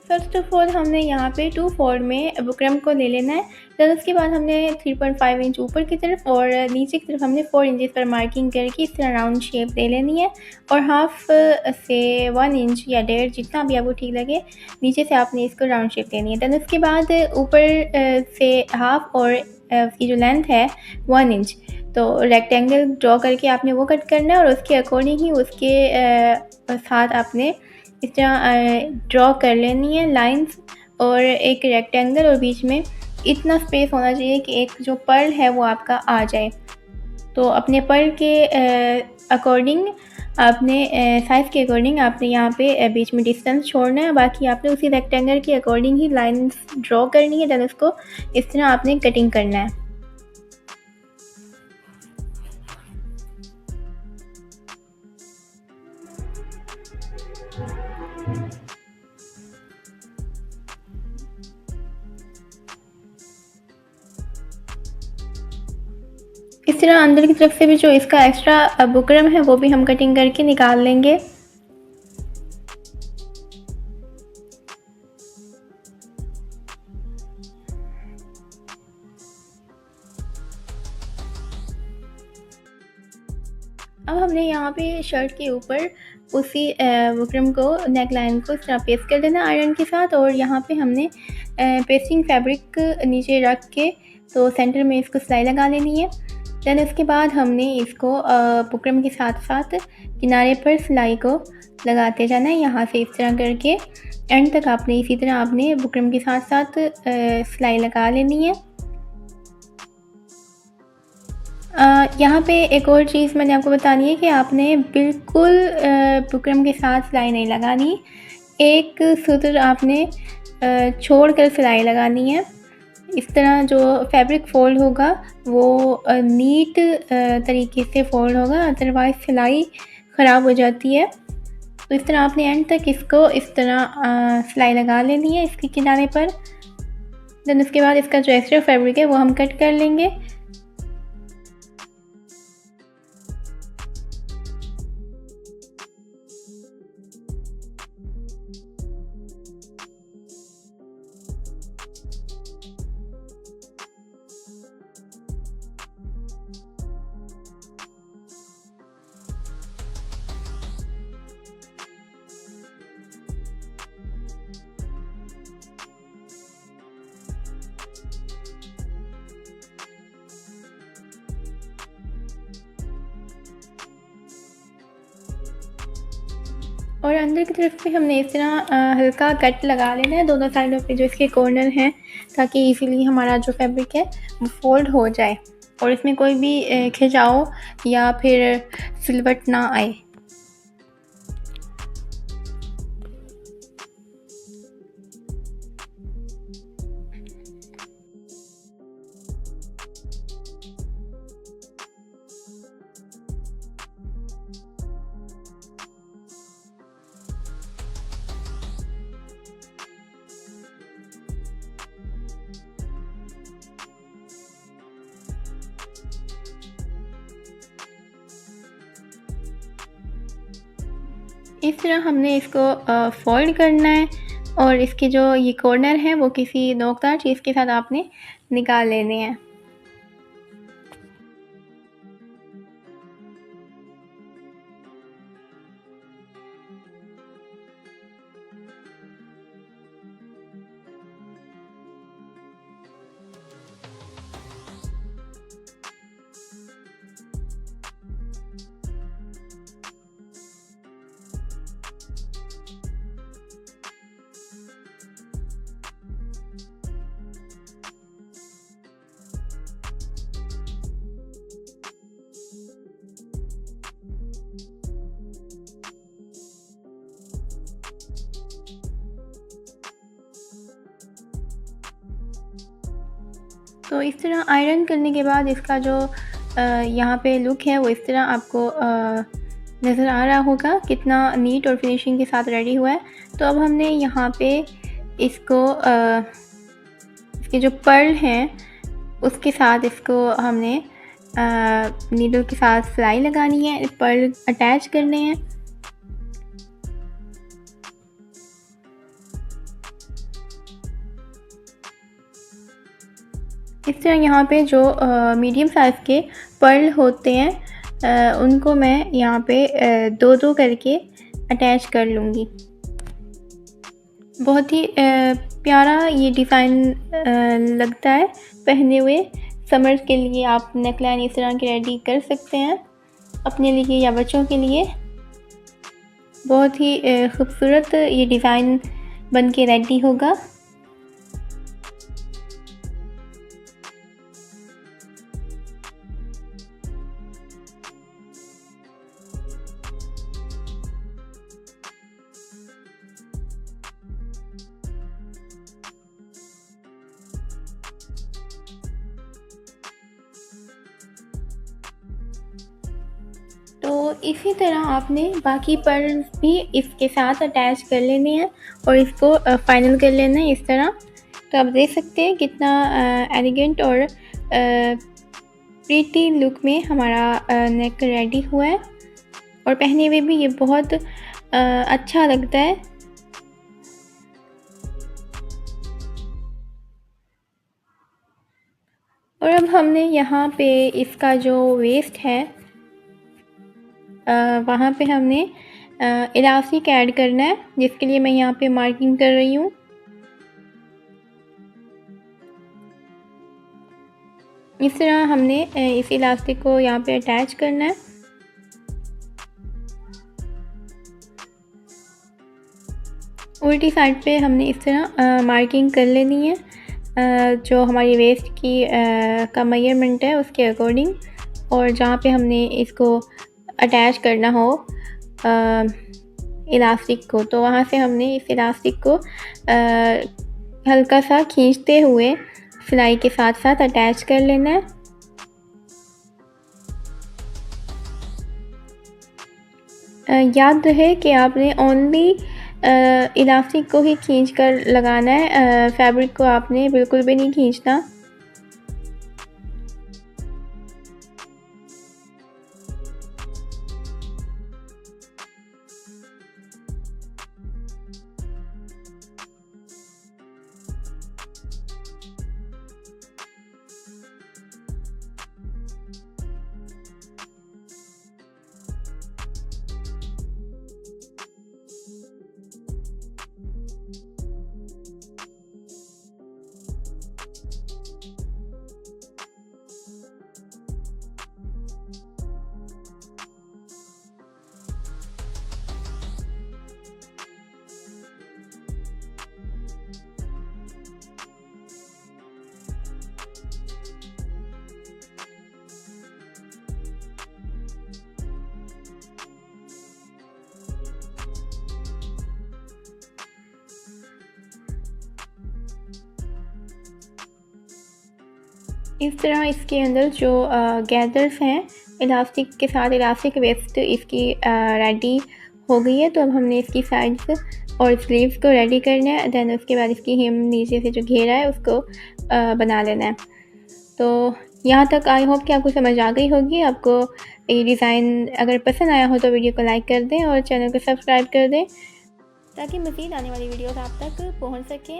First of all हमने यहाँ पे 2 फोल्ड में बुकरम को ले लेना है। फिर उसके बाद हमने 3.5 इंच ऊपर की तरफ और नीचे की तरफ हमने 4 इंचेस पर मार्किंग करके इस तरह राउंड शेप दे लेनी है और हाफ से 1 इंच या 1.5 जितना भी आपको ठीक लगे नीचे से आपने इसको राउंड शेप देनी है। देन उसके बाद ऊपर से हाफ और इसकी जो लेंथ है 1 इंच, तो रेक्टेंगल ड्रॉ करके आपने वो कट करना है और उसके अकॉर्डिंग ही उसके साथ आपने इस तरह ड्रॉ कर लेनी है लाइंस और एक रेक्टेंगल, और बीच में इतना स्पेस होना चाहिए कि एक जो पर्ल है वो आपका आ जाए। तो अपने पर्ल के अकॉर्डिंग आपने साइज़ के अकॉर्डिंग आपने यहाँ पे बीच में डिस्टेंस छोड़ना है, बाकी आपने उसी रेक्टेंगल के अकॉर्डिंग ही लाइंस ड्रॉ करनी है। देन उसको इस तरह आपने कटिंग करना है। इस तरह अंदर की तरफ से भी जो इसका एक्स्ट्रा बुकरम है वो भी हम कटिंग करके निकाल लेंगे। अब हमने यहाँ पे शर्ट के ऊपर उसी बुकरम को, नेक लाइन को इस तरह पेस्ट कर देना आयरन के साथ, और यहाँ पे हमने पेस्टिंग फैब्रिक नीचे रख के तो सेंटर में इसको सिलाई लगा लेनी है। देन उसके बाद हमने इसको बुकरम के साथ साथ किनारे पर सिलाई को लगाते जाना है, यहाँ से इस तरह करके एंड तक आपने इसी तरह आपने बुकरम के साथ साथ सिलाई लगा लेनी है। यहाँ पे एक और चीज़ मैंने आपको बतानी है कि आपने बिल्कुल बुकरम के साथ सिलाई नहीं लगानी, एक सूत्र आपने छोड़ कर सिलाई लगानी है। इस तरह जो फैब्रिक फ़ोल्ड होगा वो नीट तरीके से फ़ोल्ड होगा, अदरवाइज़ सिलाई ख़राब हो जाती है। तो इस तरह आपने एंड तक इसको इस तरह सिलाई लगा लेनी है इसके किनारे पर। देन उसके बाद इसका जो एक्स्ट्रा फैब्रिक है वो हम कट कर लेंगे। और अंदर की तरफ भी हमने इस तरह हल्का कट लगा लेना है दोनों साइडों पे जो इसके कॉर्नर हैं, ताकि इजीली हमारा जो फैब्रिक है वो फोल्ड हो जाए और इसमें कोई भी खिंचाव या फिर सिलवट ना आए। इस तरह हमने इसको फोल्ड करना है और इसके जो ये कॉर्नर हैं वो किसी नोकदार चीज़ के साथ आपने निकाल लेने हैं। तो इस तरह आयरन करने के बाद इसका जो यहाँ पे लुक है वो इस तरह आपको नज़र आ रहा होगा, कितना नीट और फिनिशिंग के साथ रेडी हुआ है। तो अब हमने यहाँ पे इसको इसके जो पर्ल हैं उसके साथ इसको हमने नीडल के साथ सिलाई लगानी है, पर्ल अटैच करने हैं। इस तरह यहाँ पे जो मीडियम साइज़ के पर्ल होते हैं उनको मैं यहाँ पे दो दो करके अटैच कर लूँगी। बहुत ही प्यारा ये डिज़ाइन लगता है पहने हुए। समर्स के लिए आप नेकलाइन इस तरह की रेडी कर सकते हैं अपने लिए या बच्चों के लिए। बहुत ही खूबसूरत ये डिज़ाइन बन के रेडी होगा। तो इसी तरह आपने बाकी पर्ल्स भी इसके साथ अटैच कर लेने हैं और इसको फाइनल कर लेना है इस तरह। तो आप देख सकते हैं कितना एलिगेंट और प्रीटी लुक में हमारा नेक रेडी हुआ है और पहने हुए भी ये बहुत अच्छा लगता है। और अब हमने यहाँ पे इसका जो वेस्ट है वहाँ पे हमने इलास्टिक ऐड करना है, जिसके लिए मैं यहाँ पे मार्किंग कर रही हूँ। इस तरह हमने इस इलास्टिक को यहाँ पे अटैच करना है। उल्टी साइड पे हमने इस तरह मार्किंग कर लेनी है जो हमारी वेस्ट की का मेजरमेंट है उसके अकॉर्डिंग। और जहाँ पे हमने इसको अटैच करना हो इलास्टिक को, तो वहाँ से हमने इस इलास्टिक को हल्का सा खींचते हुए सिलाई के साथ साथ अटैच कर लेना है। याद रहे कि आपने ओनली इलास्टिक को ही खींच कर लगाना है, फैब्रिक को आपने बिल्कुल भी नहीं खींचना। इस तरह इसके अंदर जो गैदर्स हैं इलास्टिक के साथ, इलास्टिक वेस्ट इसकी रेडी हो गई है। तो अब हमने इसकी साइड्स और स्लीव्स को रेडी करना है। देन उसके बाद इसकी हिम नीचे से जो घेरा है उसको बना लेना है। तो यहाँ तक आई होप कि आपको समझ आ गई होगी। आपको ये डिज़ाइन अगर पसंद आया हो तो वीडियो को लाइक कर दें और चैनल को सब्सक्राइब कर दें ताकि मज़ीद आने वाली वीडियोस आप तक पहुँच सकें।